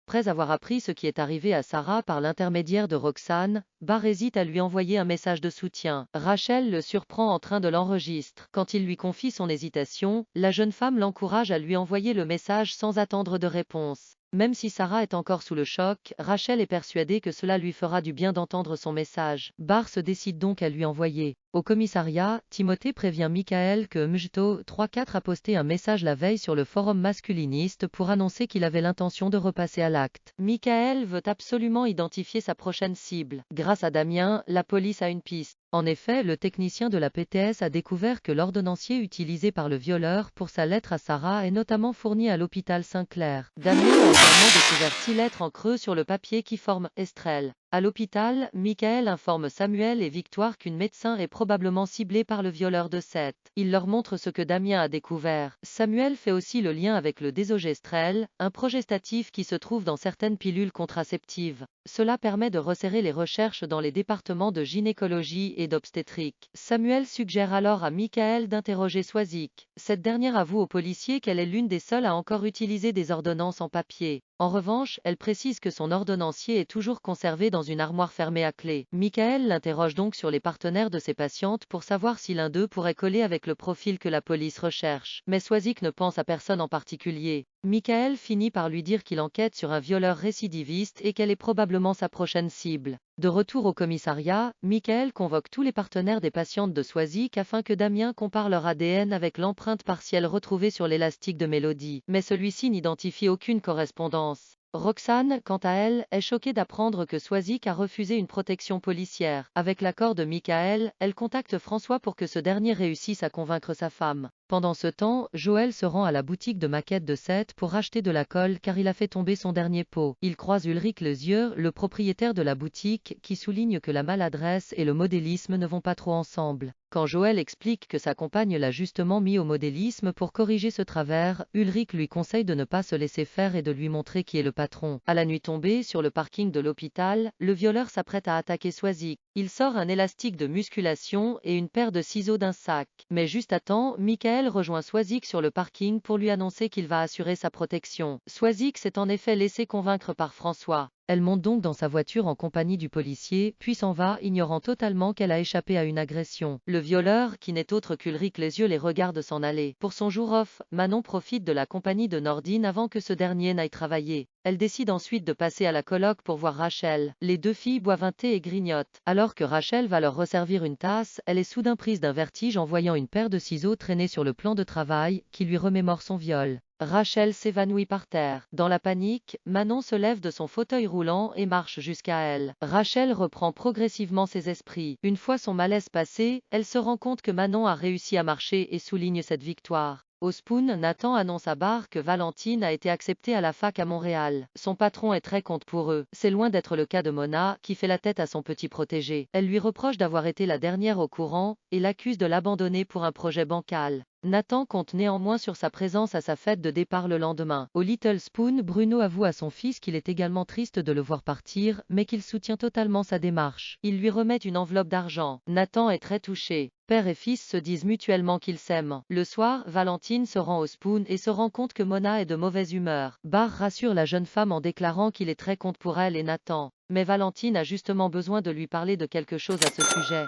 Après avoir appris ce qui est arrivé à Sarah par l'intermédiaire de Roxane, Barr hésite à lui envoyer un message de soutien. Rachel le surprend en train de l'enregistrer. Quand il lui confie son hésitation, la jeune femme l'encourage à lui envoyer le message sans attendre de réponse. Même si Sarah est encore sous le choc, Rachel est persuadée que cela lui fera du bien d'entendre son message. Barr se décide donc à lui envoyer. Au commissariat, Timothée prévient Michael que Mjto 34 a posté un message la veille sur le forum masculiniste pour annoncer qu'il avait l'intention de repasser à l'acte. Michael veut absolument identifier sa prochaine cible. Grâce à Damien, la police a une piste. En effet, le technicien de la PTS a découvert que l'ordonnancier utilisé par le violeur pour sa lettre à Sarah est notamment fourni à l'hôpital Saint-Clair. Damien a également découvert 6 lettres en creux sur le papier qui forment Estrelle. À l'hôpital, Michael informe Samuel et Victoire qu'une médecin est probablement ciblée par le violeur de Seth. Il leur montre ce que Damien a découvert. Samuel fait aussi le lien avec le désogestrel, un progestatif qui se trouve dans certaines pilules contraceptives. Cela permet de resserrer les recherches dans les départements de gynécologie et d'obstétrique. Samuel suggère alors à Michael d'interroger Swazik. Cette dernière avoue aux policiers qu'elle est l'une des seules à encore utiliser des ordonnances en papier. En revanche, elle précise que son ordonnancier est toujours conservé dans une armoire fermée à clé. Michael l'interroge donc sur les partenaires de ses patientes pour savoir si l'un d'eux pourrait coller avec le profil que la police recherche. Mais Swazik ne pense à personne en particulier. Michael finit par lui dire qu'il enquête sur un violeur récidiviste et qu'elle est probablement sa prochaine cible. De retour au commissariat, Michael convoque tous les partenaires des patientes de Swazik afin que Damien compare leur ADN avec l'empreinte partielle retrouvée sur l'élastique de Mélodie. Mais celui-ci n'identifie aucune correspondance. Roxane, quant à elle, est choquée d'apprendre que Swazik a refusé une protection policière. Avec l'accord de Michael, elle contacte François pour que ce dernier réussisse à convaincre sa femme. Pendant ce temps, Joël se rend à la boutique de maquettes de Seth pour acheter de la colle car il a fait tomber son dernier pot. Il croise Ulrich Lezieux, le propriétaire de la boutique, qui souligne que la maladresse et le modélisme ne vont pas trop ensemble. Quand Joël explique que sa compagne l'a justement mis au modélisme pour corriger ce travers, Ulrich lui conseille de ne pas se laisser faire et de lui montrer qui est le patron. À la nuit tombée, sur le parking de l'hôpital, le violeur s'apprête à attaquer Swazik. Il sort un élastique de musculation et une paire de ciseaux d'un sac. Mais juste à temps, Michael rejoint Swazik sur le parking pour lui annoncer qu'il va assurer sa protection. Swazik s'est en effet laissé convaincre par François. Elle monte donc dans sa voiture en compagnie du policier, puis s'en va, ignorant totalement qu'elle a échappé à une agression. Le violeur, qui n'est autre qu'Ulrich Lezieux, les regarde s'en aller. Pour son jour off, Manon profite de la compagnie de Nordine avant que ce dernier n'aille travailler. Elle décide ensuite de passer à la coloc pour voir Rachel. Les deux filles boivent un thé et grignotent. Alors que Rachel va leur resservir une tasse, elle est soudain prise d'un vertige en voyant une paire de ciseaux traîner sur le plan de travail, qui lui remémore son viol. Rachel s'évanouit par terre. Dans la panique, Manon se lève de son fauteuil roulant et marche jusqu'à elle. Rachel reprend progressivement ses esprits. Une fois son malaise passé, elle se rend compte que Manon a réussi à marcher et souligne cette victoire. Au Spoon, Nathan annonce à Barr que Valentine a été acceptée à la fac à Montréal. Son patron est très content pour eux. C'est loin d'être le cas de Mona, qui fait la tête à son petit protégé. Elle lui reproche d'avoir été la dernière au courant, et l'accuse de l'abandonner pour un projet bancal. Nathan compte néanmoins sur sa présence à sa fête de départ le lendemain. Au Little Spoon, Bruno avoue à son fils qu'il est également triste de le voir partir, mais qu'il soutient totalement sa démarche. Il lui remet une enveloppe d'argent. Nathan est très touché. Père et fils se disent mutuellement qu'ils s'aiment. Le soir, Valentine se rend au Spoon et se rend compte que Mona est de mauvaise humeur. Barr rassure la jeune femme en déclarant qu'il est très content pour elle et Nathan. Mais Valentine a justement besoin de lui parler de quelque chose à ce sujet.